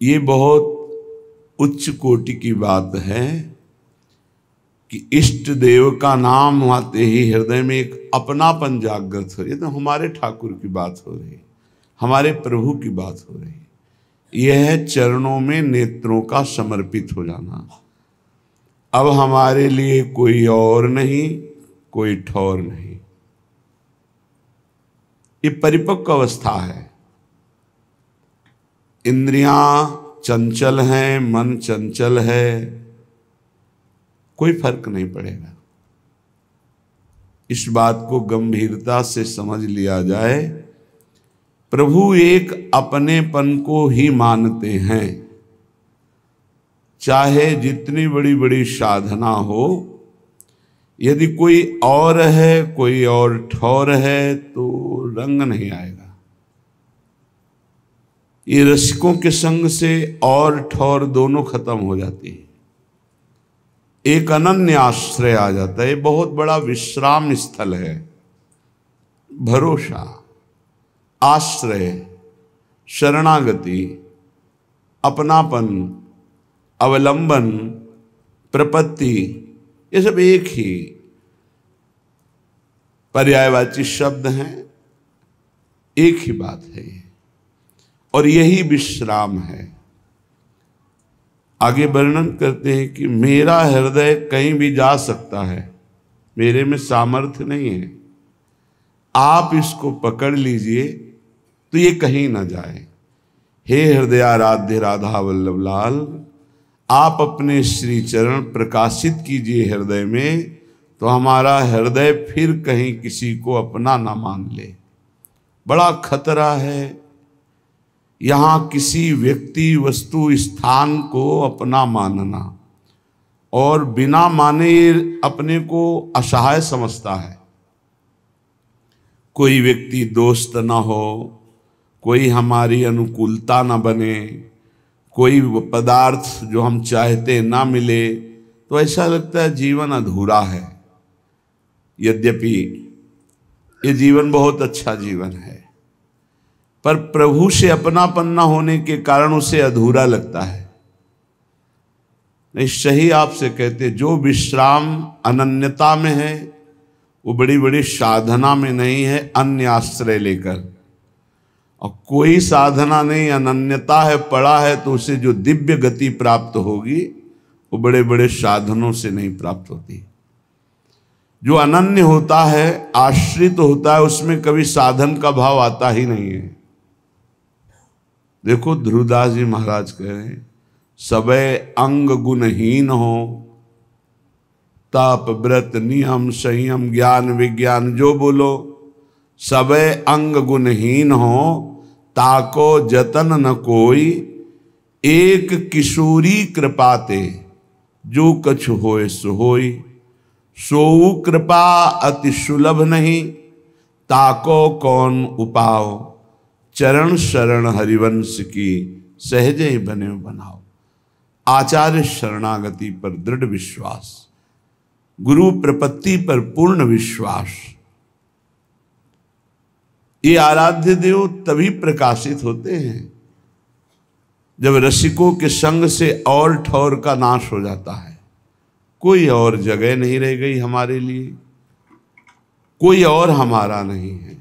ये बहुत उच्च कोटि की बात है कि इष्ट देव का नाम आते ही हृदय में एक अपनापन जागृत हो। ये तो हमारे ठाकुर की बात हो रही, हमारे प्रभु की बात हो रही। यह चरणों में नेत्रों का समर्पित हो जाना। अब हमारे लिए कोई और नहीं, कोई ठौर नहीं। ये परिपक्व अवस्था है। इंद्रियां चंचल हैं, मन चंचल है, कोई फर्क नहीं पड़ेगा। इस बात को गंभीरता से समझ लिया जाए। प्रभु एक अपनेपन को ही मानते हैं, चाहे जितनी बड़ी बड़ी साधना हो। यदि कोई और है, कोई और ठौर है, तो रंग नहीं आएगा। ये रसिकों के संग से और ठौर दोनों खत्म हो जाती है। एक अनन्य आश्रय आ जाता है। ये बहुत बड़ा विश्राम स्थल है। भरोसा, आश्रय, शरणागति, अपनापन, अवलंबन, प्रपत्ति, ये सब एक ही पर्यायवाची शब्द हैं। एक ही बात है ये, और यही विश्राम है। आगे वर्णन करते हैं कि मेरा हृदय कहीं भी जा सकता है, मेरे में सामर्थ्य नहीं है। आप इसको पकड़ लीजिए तो ये कहीं ना जाए। हे हृदयाराध्य राधा वल्लभ लाल, आप अपने श्री चरण प्रकाशित कीजिए हृदय में, तो हमारा हृदय फिर कहीं किसी को अपना ना मान ले। बड़ा खतरा है यहाँ किसी व्यक्ति, वस्तु, स्थान को अपना मानना, और बिना माने अपने को असहाय समझता है। कोई व्यक्ति दोस्त ना हो, कोई हमारी अनुकूलता ना बने, कोई पदार्थ जो हम चाहते ना मिले, तो ऐसा लगता है जीवन अधूरा है। यद्यपि ये जीवन बहुत अच्छा जीवन है, पर प्रभु से अपनापन न होने के कारण उसे अधूरा लगता है। नहीं, सही आपसे कहते, जो विश्राम अनन्यता में है वो बड़ी बड़ी साधना में नहीं है, अन्य आश्रय लेकर। और कोई साधना नहीं, अनन्यता है, पड़ा है, तो उसे जो दिव्य गति प्राप्त होगी वो बड़े बड़े साधनों से नहीं प्राप्त होती। जो अनन्य होता है, आश्रित होता है, उसमें कभी साधन का भाव आता ही नहीं है। देखो ध्रुवदास जी महाराज कह रहे हैं, सबे अंग गुणहीन हो, ताप व्रत नियम संयम ज्ञान विज्ञान जो बोलो, सबे अंग गुणहीन हो, ताको जतन न कोई, एक किशोरी कृपाते, जो कछ होए सो होई, सोऊ कृपा अति सुलभ नहीं, ताको कौन उपाओ, चरण शरण हरिवंश की सहजे ही बने बनाओ। आचार्य शरणागति पर दृढ़ विश्वास, गुरु प्रपत्ति पर पूर्ण विश्वास। ये आराध्य देव तभी प्रकाशित होते हैं जब रसिकों के संग से और ठौर का नाश हो जाता है। कोई और जगह नहीं रह गई हमारे लिए, कोई और हमारा नहीं है।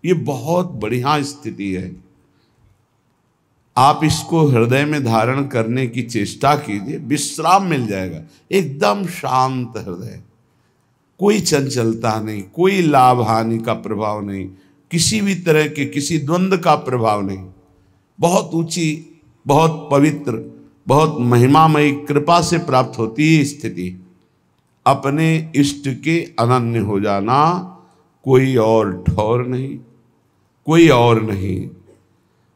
ये बहुत बढ़िया स्थिति है। आप इसको हृदय में धारण करने की चेष्टा कीजिए, विश्राम मिल जाएगा। एकदम शांत हृदय, कोई चंचलता नहीं, कोई लाभ हानि का प्रभाव नहीं, किसी भी तरह के किसी द्वंद्व का प्रभाव नहीं। बहुत ऊंची, बहुत पवित्र, बहुत महिमामयी कृपा से प्राप्त होती है स्थिति। अपने इष्ट के अनन्य हो जाना, कोई और ठौर नहीं, कोई और नहीं।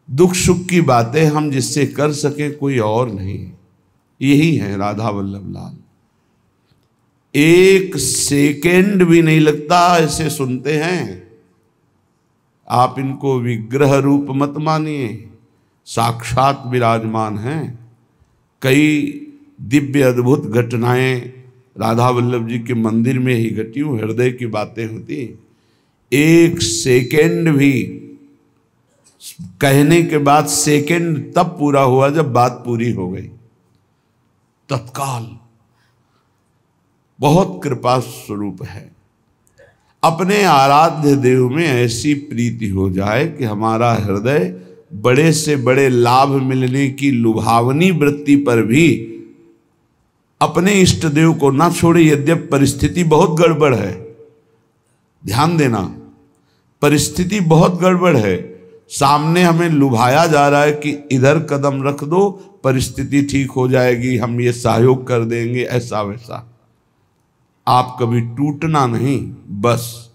दुख सुख की बातें हम जिससे कर सके, कोई और नहीं। यही है राधा वल्लभ लाल। एक सेकेंड भी नहीं लगता ऐसे सुनते हैं। आप इनको विग्रह रूप मत मानिए, साक्षात विराजमान हैं। कई दिव्य अद्भुत घटनाएं राधा वल्लभ जी के मंदिर में ही घटी हुई, हृदय की बातें होती। एक सेकेंड भी कहने के बाद सेकंड तब पूरा हुआ जब बात पूरी हो गई, तत्काल। बहुत कृपा स्वरूप है। अपने आराध्य देव में ऐसी प्रीति हो जाए कि हमारा हृदय बड़े से बड़े लाभ मिलने की लुभावनी वृत्ति पर भी अपने इष्ट देव को ना छोड़े। यद्यप परिस्थिति बहुत गड़बड़ है, ध्यान देना, परिस्थिति बहुत गड़बड़ है। सामने हमें लुभाया जा रहा है कि इधर कदम रख दो, परिस्थिति ठीक हो जाएगी, हम ये सहयोग कर देंगे, ऐसा वैसा। आप कभी टूटना नहीं, बस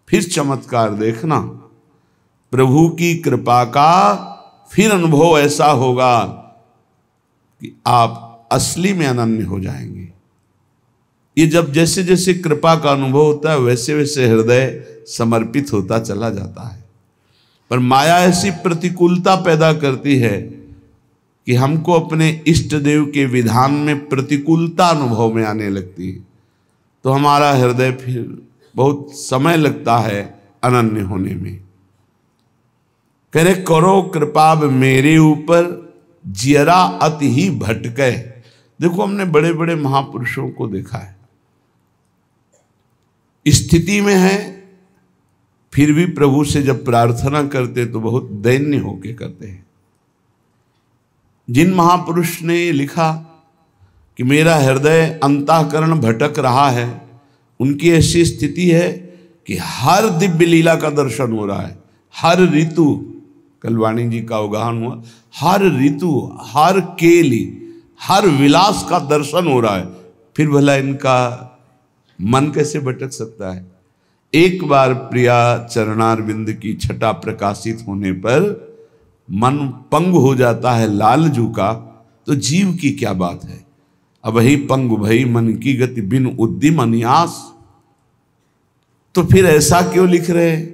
फिर चमत्कार देखना। प्रभु की कृपा का फिर अनुभव ऐसा होगा कि आप असली में अनन्य हो जाएंगे। ये जब जैसे जैसे कृपा का अनुभव होता है वैसे वैसे हृदय समर्पित होता चला जाता है। पर माया ऐसी प्रतिकूलता पैदा करती है कि हमको अपने इष्ट देव के विधान में प्रतिकूलता अनुभव में आने लगती है, तो हमारा हृदय फिर बहुत समय लगता है अनन्य होने में। कह रहे करो कृपा मेरे ऊपर जियरा अति ही भटके। देखो हमने बड़े बड़े महापुरुषों को देखा है, स्थिति में है फिर भी प्रभु से जब प्रार्थना करते तो बहुत दैन्य होके करते हैं। जिन महापुरुष ने लिखा कि मेरा हृदय अंतःकरण भटक रहा है, उनकी ऐसी स्थिति है कि हर दिव्य लीला का दर्शन हो रहा है, हर ऋतु, कल वाणी जी का अवगाहन हुआ, हर ऋतु, हर केली, हर विलास का दर्शन हो रहा है, फिर भला इनका मन कैसे भटक सकता है। एक बार प्रिया चरणारविंद की छटा प्रकाशित होने पर मन पंग हो जाता है लालजू का, तो जीव की क्या बात है। अब ही पंग भई मन की गति बिन उद्दिम अन्यास। तो फिर ऐसा क्यों लिख रहे हैं।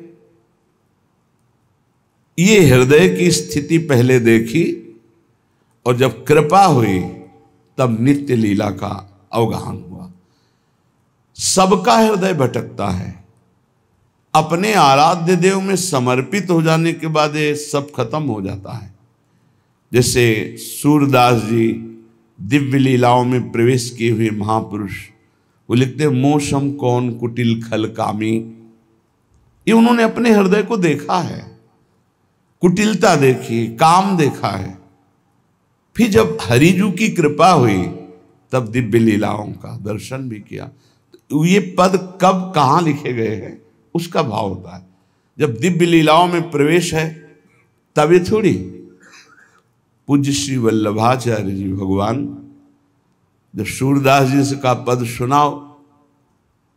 ये हृदय की स्थिति पहले देखी और जब कृपा हुई तब नित्य लीला का अवगाहन हुआ। सबका हृदय भटकता है, अपने आराध्य देव में समर्पित हो जाने के बाद ये सब खत्म हो जाता है। जैसे सूरदास जी दिव्य लीलाओं में प्रवेश किए हुए महापुरुष, वो लिखते मोशम कौन कुटिल खल कामी। ये उन्होंने अपने हृदय को देखा है, कुटिलता देखी, काम देखा है। फिर जब हरिजू की कृपा हुई तब दिव्य लीलाओं का दर्शन भी किया। तो ये पद कब कहाँ लिखे गए हैं उसका भाव होता है। जब दिव्य लीलाओं में प्रवेश है तब ये थोड़ी। पूज्य श्री वल्लभाचार्य जी भगवान जब सूरदास जी से का पद सुनाओ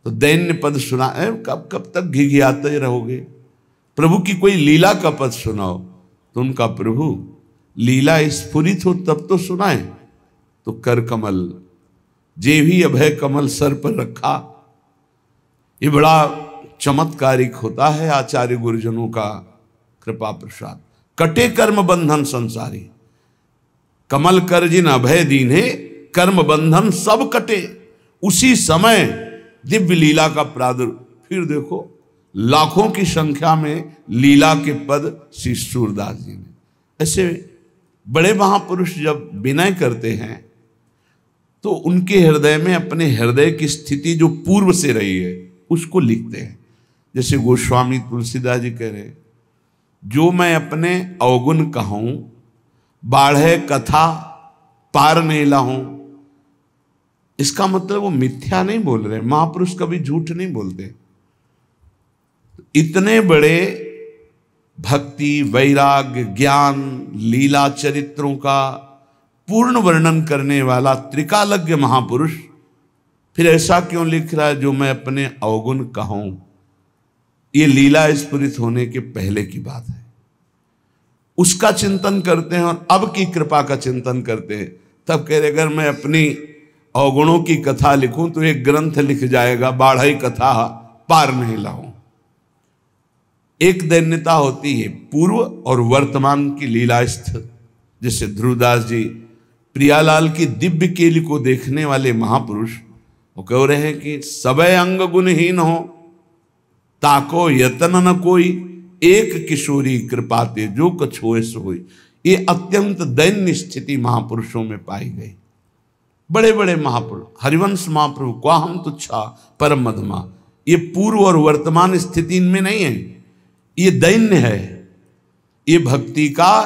तो दैन्य पद सुना, कब कब तक घिघियाते रहोगे। प्रभु की कोई लीला का पद सुनाओ तो उनका प्रभु लीला स्फुरित हो तब तो सुनाए। तो कर कमल जे भी अभय कमल सर पर रखा, ये बड़ा चमत्कारिक होता है आचार्य गुरुजनों का कृपा प्रसाद। कटे कर्म बंधन संसारी, कमल कर जिन अभय दीन्हे कर्म बंधन सब कटे। उसी समय दिव्य लीला का प्रादुर्भाव। फिर देखो लाखों की संख्या में लीला के पद श्री सूरदास जी ने। ऐसे बड़े महापुरुष जब विनय करते हैं तो उनके हृदय में अपने हृदय की स्थिति जो पूर्व से रही है उसको लिखते हैं। जैसे गोस्वामी तुलसीदास जी कह रहे, जो मैं अपने अवगुण कहूं बाढ़े कथा पार नहीं लाऊं। इसका मतलब वो मिथ्या नहीं बोल रहे, महापुरुष कभी झूठ नहीं बोलते। इतने बड़े भक्ति वैराग्य ज्ञान लीला चरित्रों का पूर्ण वर्णन करने वाला त्रिकालज्ञ महापुरुष फिर ऐसा क्यों लिख रहा है, जो मैं अपने अवगुण कहूं। ये लीला स्फुरित होने के पहले की बात है, उसका चिंतन करते हैं और अब की कृपा का चिंतन करते हैं। तब कह रहे अगर मैं अपनी अवगुणों की कथा लिखूं तो एक ग्रंथ लिख जाएगा, बाढ़ई कथा पार नहीं लाऊं। एक दैन्यता होती है पूर्व और वर्तमान की लीलास्थ। जैसे ध्रुवदास जी प्रियालाल की दिव्य केली को देखने वाले महापुरुष, वो कह रहे हैं कि सबे अंग गुणहीन हो ताको यतन न कोई। एक किशोरी कृपाते जो कछ होए सो होई। ये अत्यंत दैन्य स्थिति महापुरुषों में पाई गई। बड़े बड़े महापुरुष, हरिवंश महाप्रभु क्वाहम तुच्छा परम मधमा, ये पूर्व और वर्तमान स्थिति इनमें नहीं है, ये दैन्य है। ये भक्ति का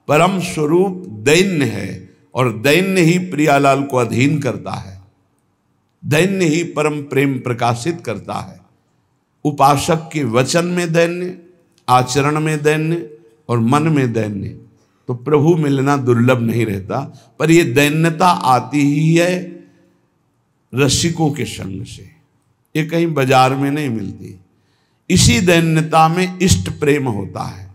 परम स्वरूप दैन्य है और दैन्य ही प्रियालाल को अधीन करता है, दैन्य ही परम प्रेम प्रकाशित करता है। उपासक के वचन में दैन्य, आचरण में दैन्य और मन में दैन्य, तो प्रभु मिलना दुर्लभ नहीं रहता। पर यह दैन्यता आती ही है रसिकों के संग से, ये कहीं बाजार में नहीं मिलती। इसी दैन्यता में इष्ट प्रेम होता है।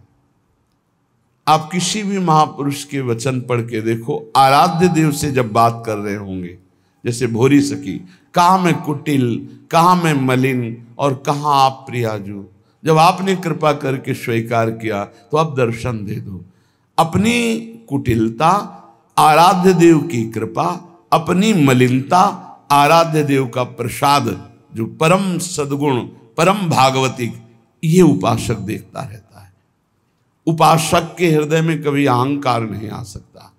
आप किसी भी महापुरुष के वचन पढ़ के देखो, आराध्य देव से जब बात कर रहे होंगे, जैसे भोरी सखी, कहाँ मैं कुटिल, कहाँ मैं मलिन और कहाँ आप प्रियाजू, जब आपने कृपा करके स्वीकार किया तो अब दर्शन दे दो। अपनी कुटिलता आराध्य देव की कृपा, अपनी मलिनता आराध्य देव का प्रसाद, जो परम सद्गुण परम भागवतिक, ये उपासक देखता रहता है। उपासक के हृदय में कभी अहंकार नहीं आ सकता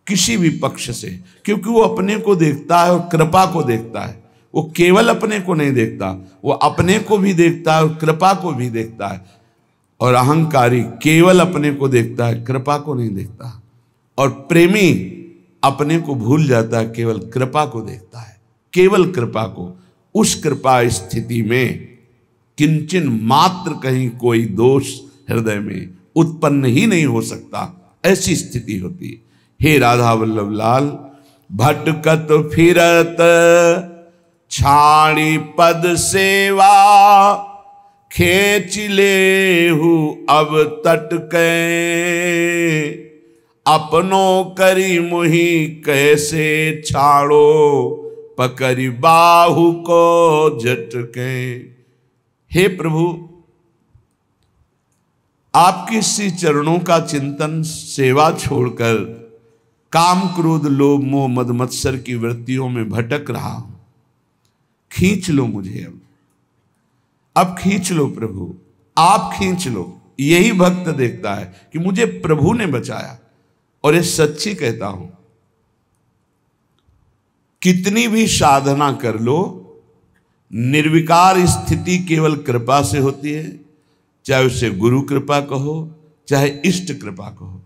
किसी भी पक्ष से, क्योंकि वो अपने को देखता है और कृपा को देखता है। वो केवल अपने को नहीं देखता, वो अपने को भी देखता है और कृपा को भी देखता है। और अहंकारी केवल अपने को देखता है, कृपा को नहीं देखता। और प्रेमी अपने को भूल जाता है, केवल कृपा को देखता है, केवल कृपा को। उस कृपा स्थिति में किंचन मात्र कहीं कोई दोष हृदय में उत्पन्न ही नहीं हो सकता, ऐसी स्थिति होती है। हे राधा वल्लभ लाल, भटकत फिरत छाणी पद सेवा, खेच लेहु अब तटके, अपनो करी मुहि कैसे छाड़ो, पकड़ी बाहु को झटके। हे प्रभु, आपके श्री चरणों का चिंतन, सेवा छोड़कर काम क्रोध लोभ मोह मद मत्सर की वृत्तियों में भटक रहा हूं। खींच लो मुझे, अब खींच लो प्रभु, आप खींच लो। यही भक्त देखता है कि मुझे प्रभु ने बचाया। और ये सच्ची कहता हूं, कितनी भी साधना कर लो, निर्विकार स्थिति केवल कृपा से होती है। चाहे उसे गुरु कृपा कहो, चाहे इष्ट कृपा कहो,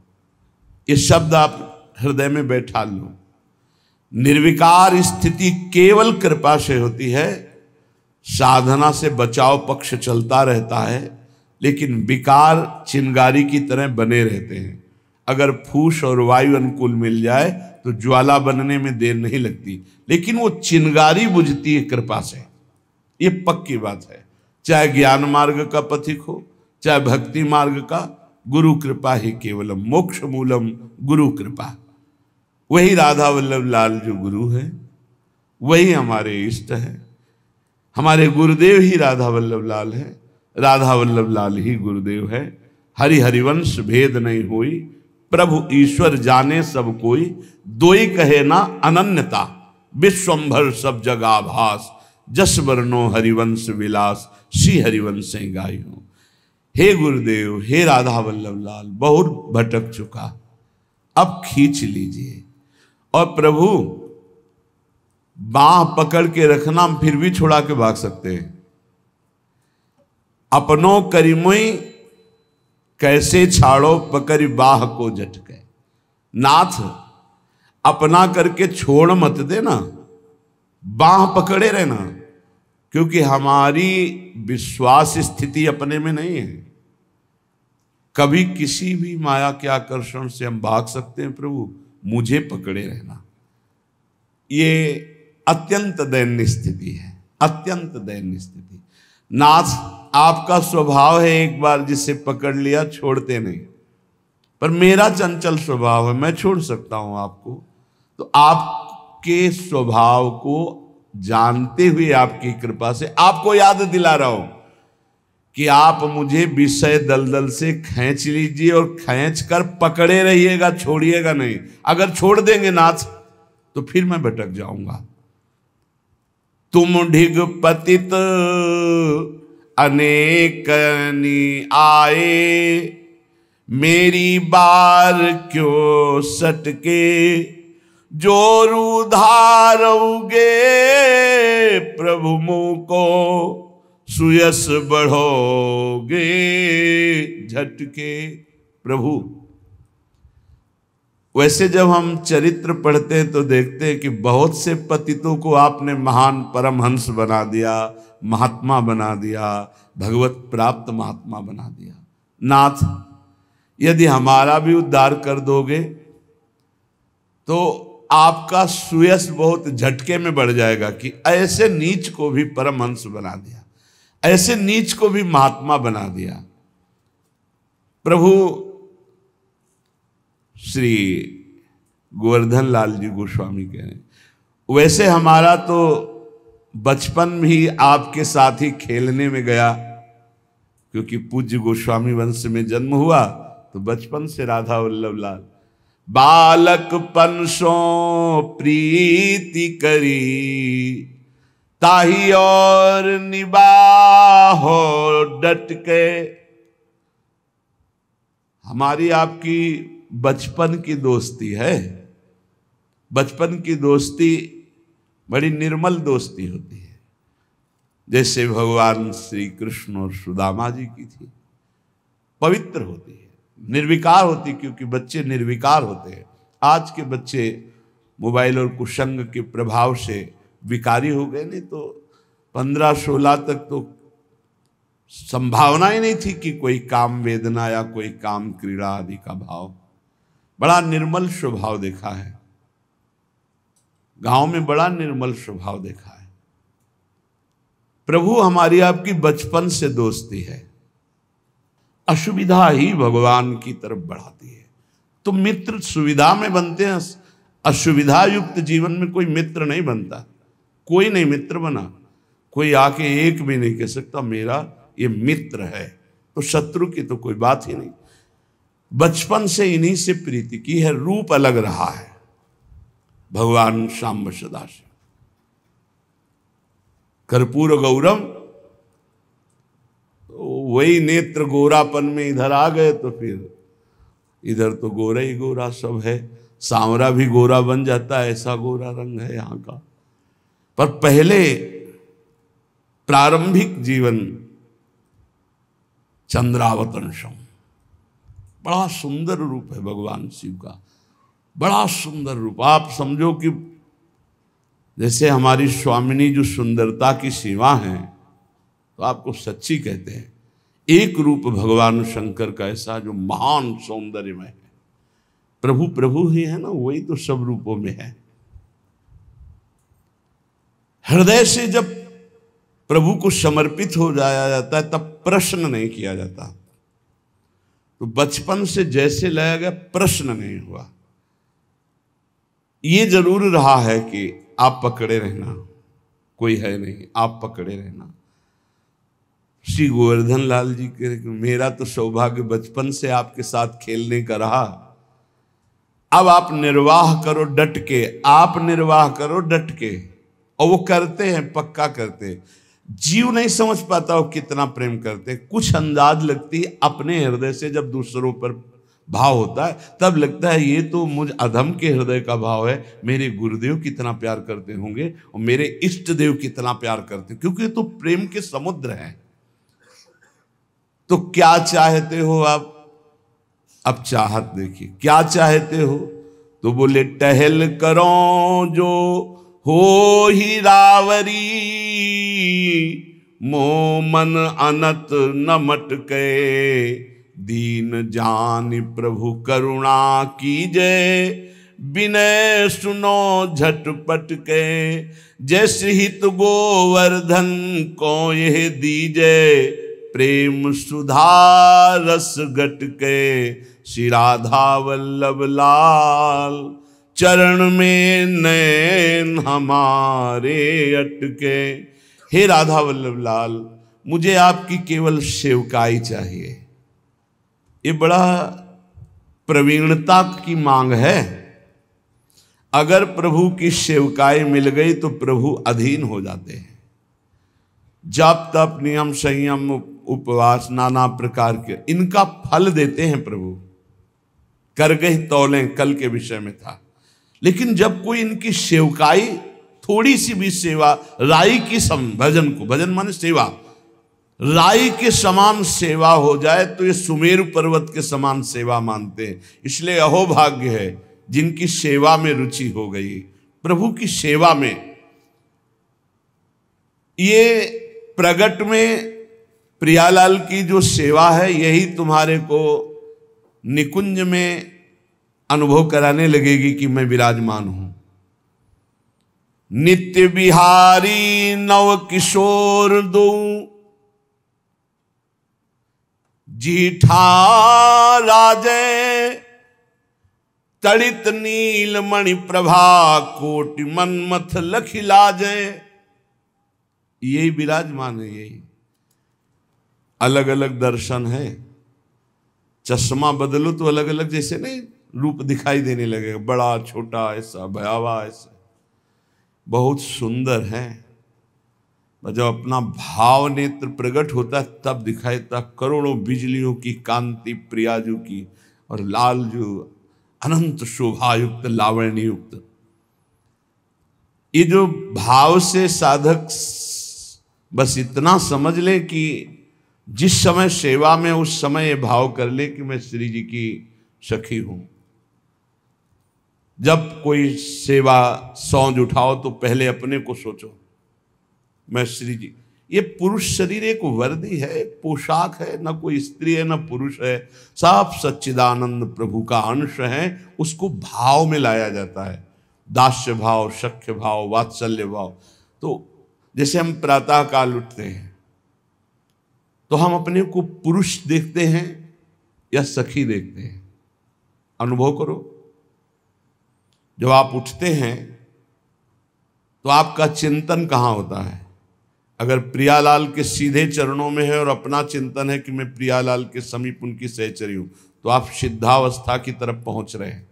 ये शब्द आप हृदय में बैठा लो। निर्विकार स्थिति केवल कृपा से होती है। साधना से बचाव पक्ष चलता रहता है, लेकिन विकार चिंगारी की तरह बने रहते हैं। अगर फूस और वायु अनुकूल मिल जाए तो ज्वाला बनने में देर नहीं लगती, लेकिन वो चिंगारी बुझती है कृपा से, ये पक्की बात है। चाहे ज्ञान मार्ग का पथिक हो, चाहे भक्ति मार्ग का, गुरु कृपा ही केवलम मोक्ष मूलम गुरु कृपा। वही राधा वल्लभ लाल जो गुरु है, वही हमारे इष्ट है। हमारे गुरुदेव ही राधा वल्लभ लाल है, राधा वल्लभ लाल ही गुरुदेव है। हरि हरिवंश भेद नहीं होई, प्रभु ईश्वर जाने सब कोई, दोई कहे ना अनन्यता, विश्वंभर सब जगह भास, जस वर्णो हरिवंश विलास, श्री हरिवंश गायो। हे गुरुदेव, हे राधा वल्लभ लाल, बहुत भटक चुका, अब खींच लीजिए। और प्रभु बाह पकड़ के रखना, फिर भी छुड़ा के भाग सकते हैं। अपनों करीमुई कैसे छाड़ो, पकड़ी बाह को झटके। नाथ अपना करके छोड़ मत देना, बाह पकड़े रहना, क्योंकि हमारी विश्वास स्थिति अपने में नहीं है। कभी किसी भी माया के आकर्षण से हम भाग सकते हैं, प्रभु मुझे पकड़े रहना। ये अत्यंत दैन्य स्थिति है, अत्यंत दैन्य स्थिति। नाथ आपका स्वभाव है, एक बार जिसे पकड़ लिया छोड़ते नहीं, पर मेरा चंचल स्वभाव है, मैं छोड़ सकता हूं आपको। तो आपके स्वभाव को जानते हुए आपकी कृपा से आपको याद दिला रहा हूं कि आप मुझे विषय दलदल से खींच लीजिए और खींच कर पकड़े रहिएगा, छोड़िएगा नहीं। अगर छोड़ देंगे नाथ तो फिर मैं भटक जाऊंगा। तुम ढिग पतित अनेकनी आए, मेरी बार क्यों सटके, जोरू धारोगे प्रभु मुँह को, सुयस बढ़ोगे झटके। प्रभु वैसे जब हम चरित्र पढ़ते हैं तो देखते हैं कि बहुत से पतितों को आपने महान परमहंस बना दिया, महात्मा बना दिया, भगवत प्राप्त महात्मा बना दिया। नाथ, यदि हमारा भी उद्धार कर दोगे तो आपका सुयश बहुत झटके में बढ़ जाएगा कि ऐसे नीच को भी परमहंस बना दिया, ऐसे नीच को भी महात्मा बना दिया। प्रभु श्री गोवर्धन लाल जी गोस्वामी कह रहे हैं, वैसे हमारा तो बचपन भी आपके साथ ही खेलने में गया, क्योंकि पूज्य गोस्वामी वंश में जन्म हुआ तो बचपन से राधा वल्लभ लाल बालकपन सो प्रीति करी, ताही और निबाहो डट के। हमारी आपकी बचपन की दोस्ती है। बचपन की दोस्ती बड़ी निर्मल दोस्ती होती है, जैसे भगवान श्री कृष्ण और सुदामा जी की थी। पवित्र होती है, निर्विकार होती, क्योंकि बच्चे निर्विकार होते हैं। आज के बच्चे मोबाइल और कुसंग के प्रभाव से विकारी हो गए, नहीं तो 15-16 तक तो संभावना ही नहीं थी कि कोई काम वेदना या कोई काम क्रीड़ा आदि का भाव। बड़ा निर्मल स्वभाव देखा है, गांव में बड़ा निर्मल स्वभाव देखा है। प्रभु हमारी आपकी बचपन से दोस्ती है, असुविधा ही भगवान की तरफ बढ़ाती है। तो मित्र सुविधा में बनते हैं, असुविधा युक्त जीवन में कोई मित्र नहीं बनता। कोई नहीं मित्र बना, कोई आके एक भी नहीं कह सकता मेरा ये मित्र है, तो शत्रु की तो कोई बात ही नहीं। बचपन से इन्हीं से प्रीति की है, रूप अलग रहा है भगवान शाम्ब सदाशिव। कर्पूर गौरम, वही नेत्र गोरापन में इधर आ गए तो फिर इधर तो गोरा ही गोरा सब है। सांवरा भी गोरा बन जाता है, ऐसा गोरा रंग है यहाँ का। पर पहले प्रारंभिक जीवन चंद्रावतंशम, बड़ा सुंदर रूप है भगवान शिव का, बड़ा सुंदर रूप। आप समझो कि जैसे हमारी स्वामिनी जो सुंदरता की सीमा है, तो आपको सच्ची कहते हैं, एक रूप भगवान शंकर का ऐसा जो महान सौंदर्यमय है। प्रभु प्रभु ही है ना, वही तो सब रूपों में है। हृदय से जब प्रभु को समर्पित हो जाया जाता है तब प्रश्न नहीं किया जाता। तो बचपन से जैसे लाया गया प्रश्न नहीं हुआ। ये जरूर रहा है कि आप पकड़े रहना, कोई है नहीं, आप पकड़े रहना। श्री गोवर्धन लाल जी के, मेरा तो सौभाग्य बचपन से आपके साथ खेलने का रहा। अब आप निर्वाह करो डट के, आप निर्वाह करो डट के। और वो करते हैं, पक्का करते हैं। जीव नहीं समझ पाता वो कितना प्रेम करते हैं। कुछ अंदाज लगती है अपने हृदय से, जब दूसरों पर भाव होता है तब लगता है ये तो मुझ अधम के हृदय का भाव है। मेरे गुरुदेव कितना प्यार करते होंगे और मेरे इष्ट देव कितना प्यार करते हैं, क्योंकि तो प्रेम के समुद्र हैं। तो क्या चाहते हो आप? अब चाहत देखिए, क्या चाहते हो? तो बोले टहल करो जो हो ही रावरी, मोह मन अनत न मटके, दीन जान प्रभु करुणा कीजय, बिनय सुनो झटपट के, जैसे हित गोवर्धन को यह दीजय, प्रेम सुधा रस गट के, श्री राधा वल्लभ लाल, चरण में नैन हमारे अटके। हे राधा वल्लभ लाल, मुझे आपकी केवल सेवकाई चाहिए। ये बड़ा प्रवीणता की मांग है। अगर प्रभु की सेवकाई मिल गई तो प्रभु अधीन हो जाते हैं। जप तप नियम संयम उपवास नाना प्रकार के, इनका फल देते हैं प्रभु। कर गए तौलें कल के विषय में था। लेकिन जब कोई इनकी सेवकाई, थोड़ी सी भी सेवा, राई की सम, भजन को, भजन माने सेवा, राई के समान सेवा हो जाए तो ये सुमेरु पर्वत के समान सेवा मानते हैं। इसलिए अहोभाग्य है जिनकी सेवा में रुचि हो गई, प्रभु की सेवा में। ये प्रगट में प्रियालाल की जो सेवा है, यही तुम्हारे को निकुंज में अनुभव कराने लगेगी कि मैं विराजमान हूं। नित्य बिहारी नव किशोर दो, जीठा राजे तड़ित नील मणि प्रभा, कोटि मनमथ लखिलाजे। यही विराजमान है। यही अलग अलग दर्शन है। चश्मा बदलो तो अलग अलग, जैसे नहीं रूप दिखाई देने लगेगा, बड़ा छोटा, ऐसा भयावह, ऐसा। बहुत सुंदर है। जब अपना भाव नेत्र प्रकट होता है तब दिखाई देता करोड़ों बिजलियों की कांति प्रियाजू की, और लालजू अनंत शोभायुक्त लावण्य युक्त। ये जो भाव से साधक बस इतना समझ ले कि जिस समय सेवा में उस समय ये भाव कर ले कि मैं श्री जी की सखी हूं। जब कोई सेवा सौंज उठाओ तो पहले अपने को सोचो, मैं श्री जी। ये पुरुष शरीर एक वर्दी है, एक पोशाक है, ना कोई स्त्री है ना पुरुष है, सब सच्चिदानंद प्रभु का अंश है। उसको भाव में लाया जाता है, दास्य भाव, सख्य भाव, वात्सल्य भाव। तो जैसे हम प्रातः काल उठते हैं तो हम अपने को पुरुष देखते हैं या सखी देखते हैं? अनुभव करो। जब आप उठते हैं तो आपका चिंतन कहाँ होता है? अगर प्रियालाल के सीधे चरणों में है और अपना चिंतन है कि मैं प्रियालाल के समीप उनकी सहचरी हूं, तो आप सिद्धावस्था की तरफ पहुंच रहे हैं।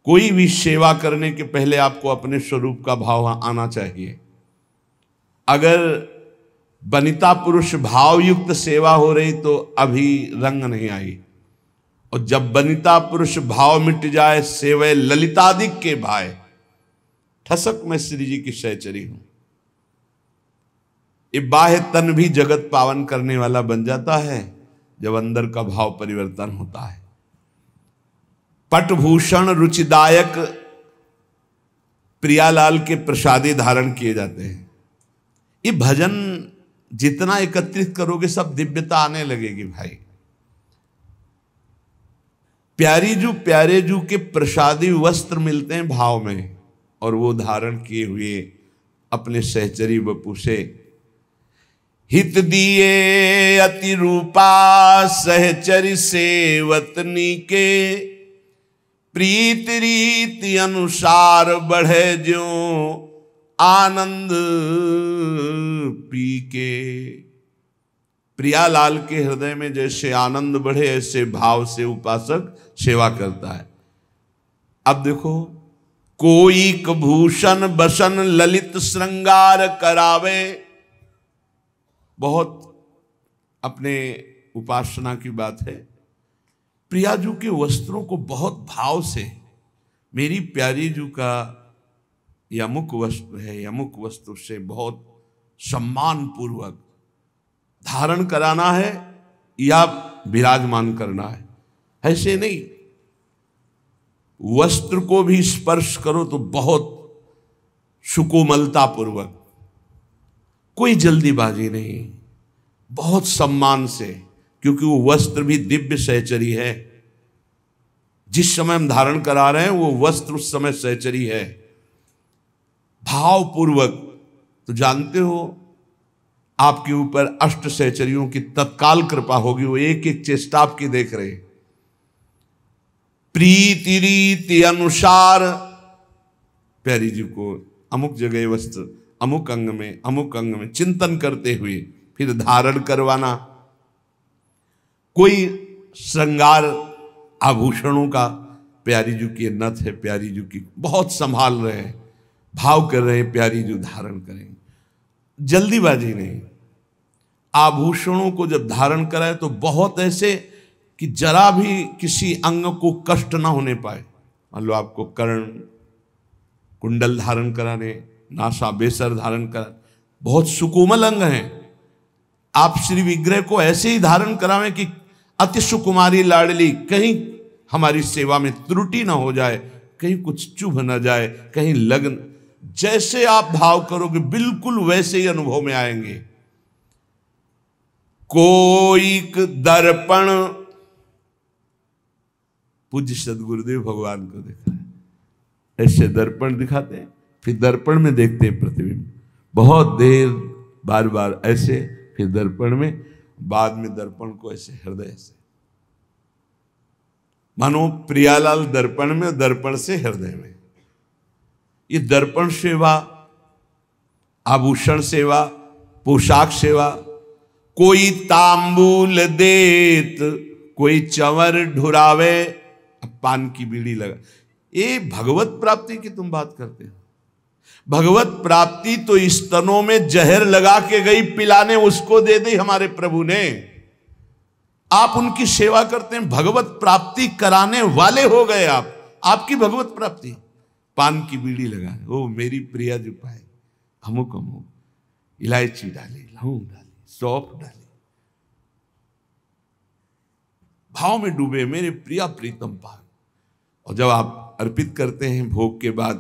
कोई भी सेवा करने के पहले आपको अपने स्वरूप का भाव आना चाहिए। अगर बनिता पुरुष भावयुक्त सेवा हो रही तो अभी रंग नहीं आई, और जब बनिता पुरुष भाव मिट जाए, सेवे ललितादिक के भाई, ठसक मैं श्री जी की सहचरी हूं। ये बाह्य तन भी जगत पावन करने वाला बन जाता है जब अंदर का भाव परिवर्तन होता है। पटभूषण रुचिदायक प्रियालाल के प्रसादी धारण किए जाते हैं। ये भजन जितना एकत्रित करोगे सब दिव्यता आने लगेगी भाई। प्यारे जू के प्रसादी वस्त्र मिलते हैं भाव में, और वो धारण किए हुए अपने सहचरी बपू से हित दिए अति रूपा सहचरी सेवतनी के, प्रीत रीति अनुसार बढ़े ज्यों आनंद पी के। प्रियालाल के हृदय में जैसे आनंद बढ़े, ऐसे भाव से उपासक सेवा करता है। अब देखो, कोई भूषण बसन ललित श्रृंगार करावे। बहुत अपने उपासना की बात है। प्रियाजू के वस्त्रों को बहुत भाव से, मेरी प्यारी जू का यमुक वस्त्र है, यमुक वस्त्र से बहुत सम्मान पूर्वक धारण कराना है या विराजमान करना है। ऐसे नहीं, वस्त्र को भी स्पर्श करो तो बहुत सुकोमलता पूर्वक, कोई जल्दीबाजी नहीं, बहुत सम्मान से, क्योंकि वो वस्त्र भी दिव्य सहचरी है। जिस समय हम धारण करा रहे हैं वो वस्त्र उस समय सहचरी है। भावपूर्वक, तो जानते हो आपके ऊपर अष्ट सहचरियों की तत्काल कृपा होगी, वो एक एक चेष्टा आपकी देख रहे। प्रीति रीति अनुसार प्यारी जी को अमुक जगह वस्त्र, अमुक अंग में चिंतन करते हुए फिर धारण करवाना। कोई श्रृंगार आभूषणों का, प्यारी जी की नथ है, प्यारी जी की बहुत संभाल रहे हैं, भाव कर रहे हैं, प्यारी जी धारण करेंगे। जल्दीबाजी नहीं, आभूषणों को जब धारण कराए तो बहुत ऐसे कि जरा भी किसी अंग को कष्ट ना होने पाए। मान लो आपको कर्ण कुंडल धारण कराने, नासा बेसर धारण करा, बहुत सुकोमल अंग हैं, आप श्री विग्रह को ऐसे ही धारण करावें कि अति सुकुमारी लाडली, कहीं हमारी सेवा में त्रुटि ना हो जाए, कहीं कुछ चुभ ना जाए, कहीं लगन, जैसे आप भाव करोगे बिल्कुल वैसे ही अनुभव में आएंगे। कोई दर्पण, पूज्य सदगुरुदेव भगवान को देखा है, ऐसे दर्पण दिखाते हैं, फिर दर्पण में देखते हैं प्रतिबिंब, बहुत देर बार बार ऐसे, फिर दर्पण में, बाद में दर्पण को ऐसे हृदय से, मानो प्रियालाल दर्पण में, दर्पण से हृदय में। ये दर्पण सेवा, आभूषण सेवा, पोशाक सेवा, कोई तांबूल देत, कोई चंवर ढुरावे, अब पान की बीड़ी लगा, ये भगवत प्राप्ति की तुम बात करते हो। भगवत प्राप्ति तो स्तनों में जहर लगा के गई पिलाने, उसको दे दी हमारे प्रभु ने। आप उनकी सेवा करते हैं, भगवत प्राप्ति कराने वाले हो गए आप, आपकी भगवत प्राप्ति। पान की बीड़ी लगाए, ओ मेरी प्रिया जो पाए, अमुक अमुक, इलायची डाली, लौंग डाली, सौंफ डाली, भाव में डूबे, मेरे प्रिया प्रीतम पाए। और जब आप अर्पित करते हैं भोग के बाद,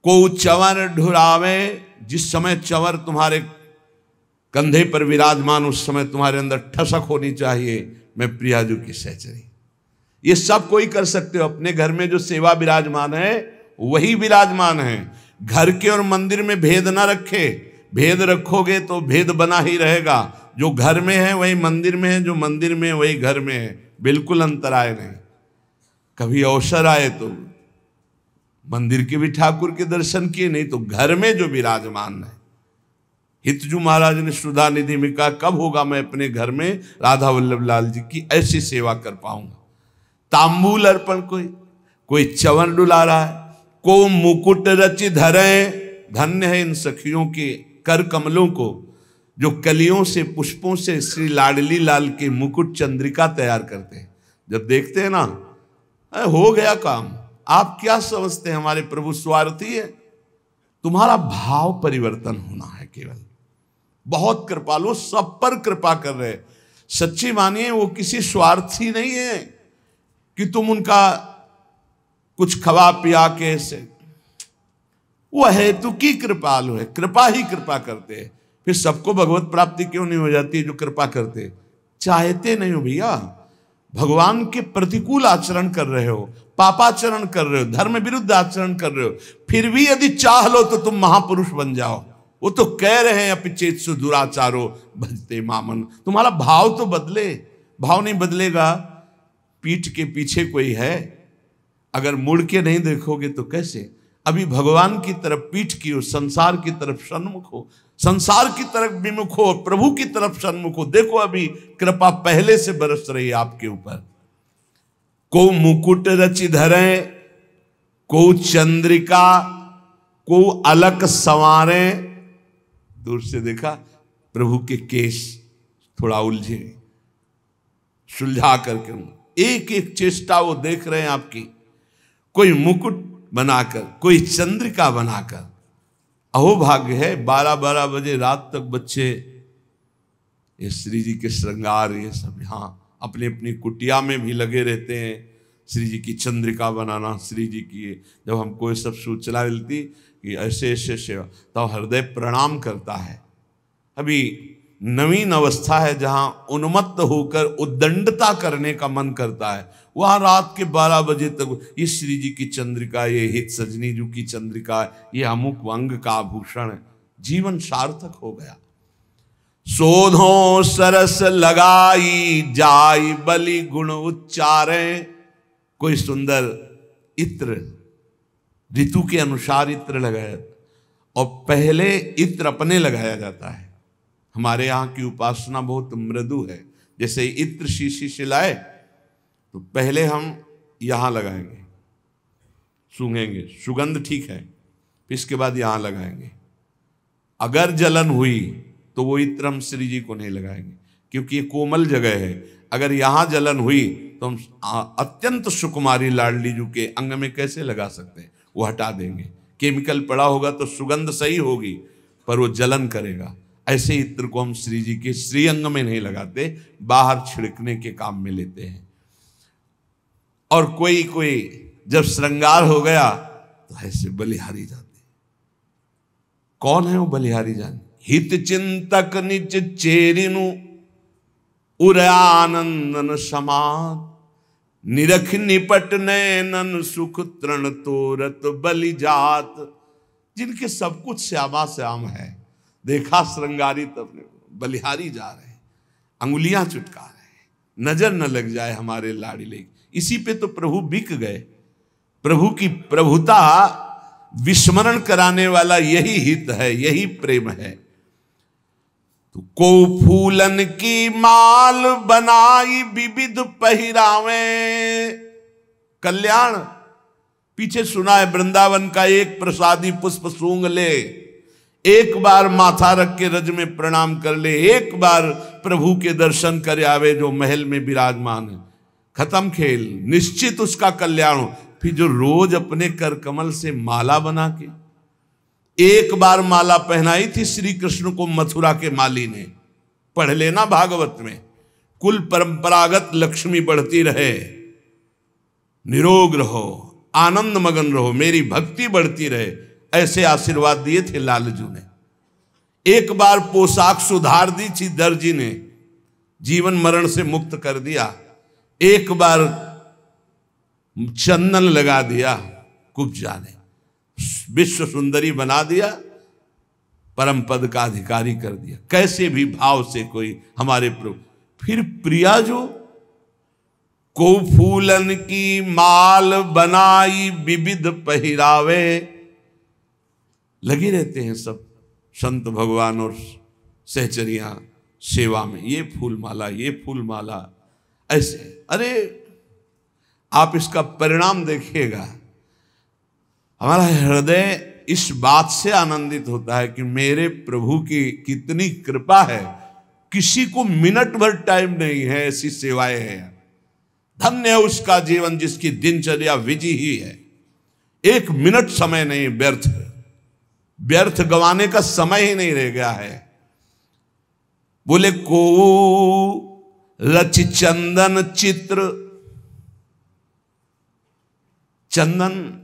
को चंवर ढुरावे, जिस समय चंवर तुम्हारे कंधे पर विराजमान, उस समय तुम्हारे अंदर ठसक होनी चाहिए, मैं प्रियाजू की सहचरी। ये सब कोई कर सकते हो। अपने घर में जो सेवा विराजमान है वही विराजमान है। घर के और मंदिर में भेद ना रखे, भेद रखोगे तो भेद बना ही रहेगा। जो घर में है वही मंदिर में है, जो मंदिर में है वही घर में है, बिल्कुल अंतराय नहीं। कभी अवसर आए तो मंदिर के भी ठाकुर के दर्शन किए, नहीं तो घर में जो विराजमान है। हितजू महाराज ने सुधा निधि में कहा, कब होगा मैं अपने घर में राधा वल्लभ लाल जी की ऐसी सेवा कर पाऊंगा। तांबूल अर्पण, कोई चंवर डुला रहा है, को मुकुट रचि धरे, धन्य है इन सखियों के कर कमलों को जो कलियों से, पुष्पों से श्री लाडली लाल के मुकुट चंद्रिका तैयार करते हैं। जब देखते हैं ना, हो गया काम। आप क्या समझते हैं हमारे प्रभु स्वार्थी है? तुम्हारा भाव परिवर्तन होना है केवल। बहुत कृपालु, सब पर कृपा कर रहे। सच्ची मानिए वो किसी स्वार्थी नहीं है कि तुम उनका कुछ खवा पिया के ऐसे, वो हेतु की कृपालु है, कृपा ही कृपा करते हैं। फिर सबको भगवत प्राप्ति क्यों नहीं हो जाती है? जो कृपा करते, चाहते नहीं हो भैया। भगवान के प्रतिकूल आचरण कर रहे हो, पापाचरण कर रहे हो, धर्म विरुद्ध आचरण कर रहे हो, फिर भी यदि चाह लो तो तुम महापुरुष बन जाओ। वो तो कह रहे हैं अपिचेत्सु दुराचारो भजते मामन। तुम्हारा भाव तो बदले। भाव नहीं बदलेगा, पीठ के पीछे कोई है, अगर मुड़ के नहीं देखोगे तो कैसे? अभी भगवान की तरफ पीठ की हो, संसार की तरफ सन्मुख हो, संसार की तरफ विमुख हो, प्रभु की तरफ सन्मुख हो। देखो अभी कृपा पहले से बरस रही है आपके ऊपर। को मुकुट रचि धरे, को चंद्रिका, को अलक संवारे। दूर से देखा प्रभु के केश थोड़ा उलझे, सुलझा करके एक एक चेष्टा वो देख रहे हैं आपकी। कोई मुकुट बनाकर, कोई चंद्रिका बनाकर। अहो भाग्य है, 12-12 बजे रात तक बच्चे ये श्री जी के श्रृंगार, ये सब यहाँ अपनी अपनी कुटिया में भी लगे रहते हैं। श्री जी की चंद्रिका बनाना, श्री जी की, जब हमको ये सब सूचना मिलती कि ऐसे ऐसे सेवा, तो हृदय प्रणाम करता है। अभी नवीन अवस्था है जहाँ उन्मत्त होकर उद्दंडता करने का मन करता है, वहाँ रात के 12 बजे तक ये श्री जी की चंद्रिका, ये हित सजनी जी की चंद्रिका, ये अमुक अंग का आभूषण है। जीवन सार्थक हो गया। शोधों सरस लगाई जाई बलि गुण उच्चारे। कोई सुंदर इत्र, ऋतु के अनुसार इत्र लगाया, और पहले इत्र अपने लगाया जाता है। हमारे यहाँ की उपासना बहुत मृदु है। जैसे इत्र शीशी से लाए तो पहले हम यहाँ लगाएंगे, सूंघेंगे, सुगंध ठीक है, फिर इसके बाद यहाँ लगाएंगे। अगर जलन हुई तो वो इत्र हम श्री जी को नहीं लगाएंगे, क्योंकि ये कोमल जगह है। अगर यहाँ जलन हुई तो हम अत्यंत सुकुमारी लाडली जी के अंग में कैसे लगा सकते हैं, वो हटा देंगे। केमिकल पड़ा होगा तो सुगंध सही होगी, पर वो जलन करेगा। ऐसे इत्र को हम श्री जी के श्री अंग में नहीं लगाते, बाहर छिड़कने के काम में लेते हैं। और कोई कोई जब श्रृंगार हो गया तो ऐसे बलिहारी जाते। कौन है वो बलिहारी जान? हित चिंतक निज चेरिनु उर आनंदन समात, निरख निपट नैनन सुख तृण तोरत बलि जात। जिनके सब कुछ श्यामा श्याम है, देखा श्रृंगारी तब बलिहारी जा रहे हैं, अंगुलियां चुटका रहे हैं, नजर न लग जाए हमारे लाड़िले। इसी पे तो प्रभु बिक गए। प्रभु की प्रभुता विस्मरण कराने वाला यही हित है, यही प्रेम है। तो को फूलन की माल बनाई विविध पहिरावे। कल्याण पीछे सुना है, वृंदावन का एक प्रसादी पुष्प सूंघ ले, एक बार माथा रख के रज में प्रणाम कर ले, एक बार प्रभु के दर्शन कर आवे जो महल में विराजमान है, खत्म खेल, निश्चित उसका कल्याण हो। फिर जो रोज अपने कर कमल से माला बना के, एक बार माला पहनाई थी श्री कृष्ण को मथुरा के माली ने, पढ़ लेना भागवत में, कुल परंपरागत लक्ष्मी बढ़ती रहे, निरोग रहो, आनंद मगन रहो, मेरी भक्ति बढ़ती रहे, ऐसे आशीर्वाद दिए थे लालजू ने। एक बार पोशाक सुधार दी थी दर्जी ने, जीवन मरण से मुक्त कर दिया। एक बार चंदन लगा दिया, कुब्जा ने विश्व सुंदरी बना दिया, परम पद का अधिकारी कर दिया। कैसे भी भाव से कोई हमारे प्रभु। फिर प्रिया जो को फूलन की माल बनाई विविध पहिरावे, लगे रहते हैं सब संत भगवान और सहचरियां सेवा में, ये फूल माला, ये फूल माला, ऐसे। अरे आप इसका परिणाम देखिएगा, हमारा हृदय इस बात से आनंदित होता है कि मेरे प्रभु की कितनी कृपा है, किसी को मिनट भर टाइम नहीं है, ऐसी सेवाएं हैं। धन्य है उसका जीवन जिसकी दिनचर्या विजि ही है, एक मिनट समय नहीं व्यर्थ, व्यर्थ गंवाने का समय ही नहीं रह गया है। बोले को रच चंदन चित्र, चंदन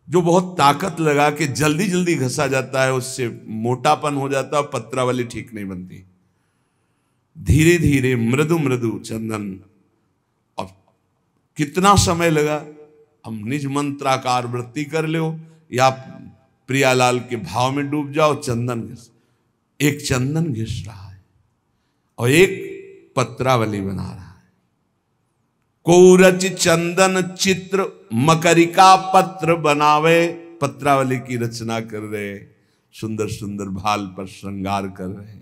जो बहुत ताकत लगा के जल्दी जल्दी घसा जाता है, उससे मोटापन हो जाता है, पत्रावली ठीक नहीं बनती। धीरे धीरे मृदु मृदु चंदन, और कितना समय लगा, हम निज मंत्राकार वृत्ति कर लो या प्रियालाल के भाव में डूब जाओ, चंदन घिस, एक चंदन घिस रहा है और एक पत्रावली बना रहा है। कोरच चंदन चित्र मकरिका पत्र बनावे, पत्रावली की रचना कर रहे, सुंदर सुंदर भाल पर श्रृंगार कर रहे।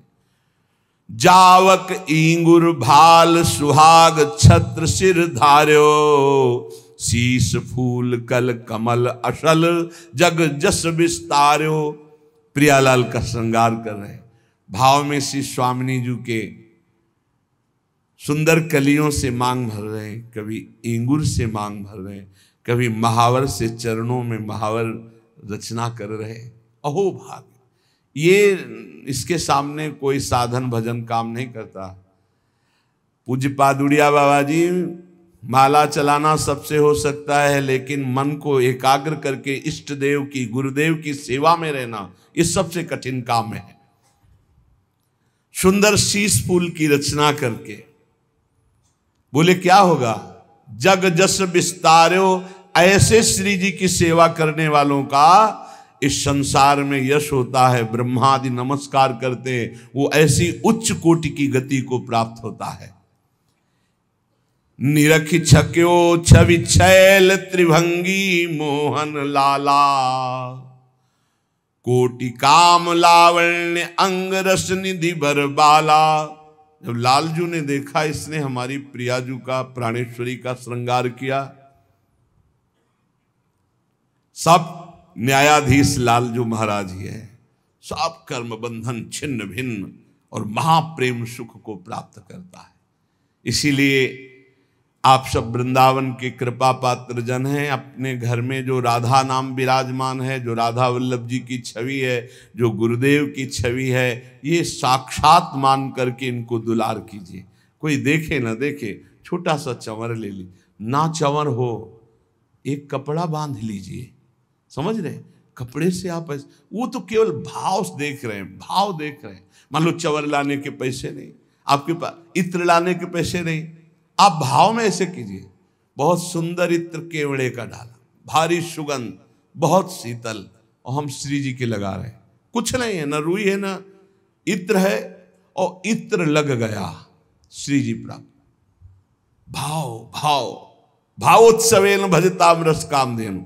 जावक इंगुर भाल सुहाग छत्र सिर धार्यो, शीश फूल कल कमल अशल जग जस विस्तार्यो। प्रियालाल का श्रृंगार कर रहे, भाव में श्री स्वामिनी जी के सुंदर कलियों से मांग भर रहे हैं, कभी इंगुर से मांग भर रहे हैं, कभी महावर से चरणों में महावर रचना कर रहे हैं। अहो भाग, ये इसके सामने कोई साधन भजन काम नहीं करता। पूज्य पादुड़िया बाबा जी, माला चलाना सबसे हो सकता है, लेकिन मन को एकाग्र करके इष्ट देव की, गुरुदेव की सेवा में रहना, ये सबसे कठिन काम है। सुंदर शीश फूल की रचना करके बोले क्या होगा, जग जस विस्तार्यो। ऐसे श्री जी की सेवा करने वालों का इस संसार में यश होता है, ब्रह्मादि नमस्कार करते हैं, वो ऐसी उच्च कोटि की गति को प्राप्त होता है। निरखि छक्यो छवि छैल त्रिभंगी मोहन लाला, कोटि काम लावण्य अंग रस निधि भर बाला। जब लालजू ने देखा इसने हमारी प्रियाजू का, प्राणेश्वरी का श्रृंगार किया, सब न्यायाधीश लालजू महाराज ही है, सब कर्म बंधन छिन्न भिन्न और महाप्रेम सुख को प्राप्त करता है। इसीलिए आप सब वृंदावन के कृपा पात्र जन हैं। अपने घर में जो राधा नाम विराजमान है, जो राधा वल्लभ जी की छवि है, जो गुरुदेव की छवि है, ये साक्षात मान करके इनको दुलार कीजिए। कोई देखे ना देखे, छोटा सा चंवर ले ली, ना चंवर हो एक कपड़ा बांध लीजिए, समझ रहे, कपड़े से आप वो तो केवल भाव देख रहे हैं, भाव देख रहे हैं। मान लो चंवर लाने के पैसे नहीं आपके पास, इत्र लाने के पैसे नहीं, आप भाव में ऐसे कीजिए, बहुत सुंदर इत्र केवड़े का डाला, भारी सुगंध, बहुत शीतल, और हम श्री जी के लगा रहे हैं, कुछ नहीं है, ना रुई है ना इत्र है, और इत्र लग गया, श्री जी प्राप्त। भाव भाव भावोत्सवेन भजताम रस कामधेनु,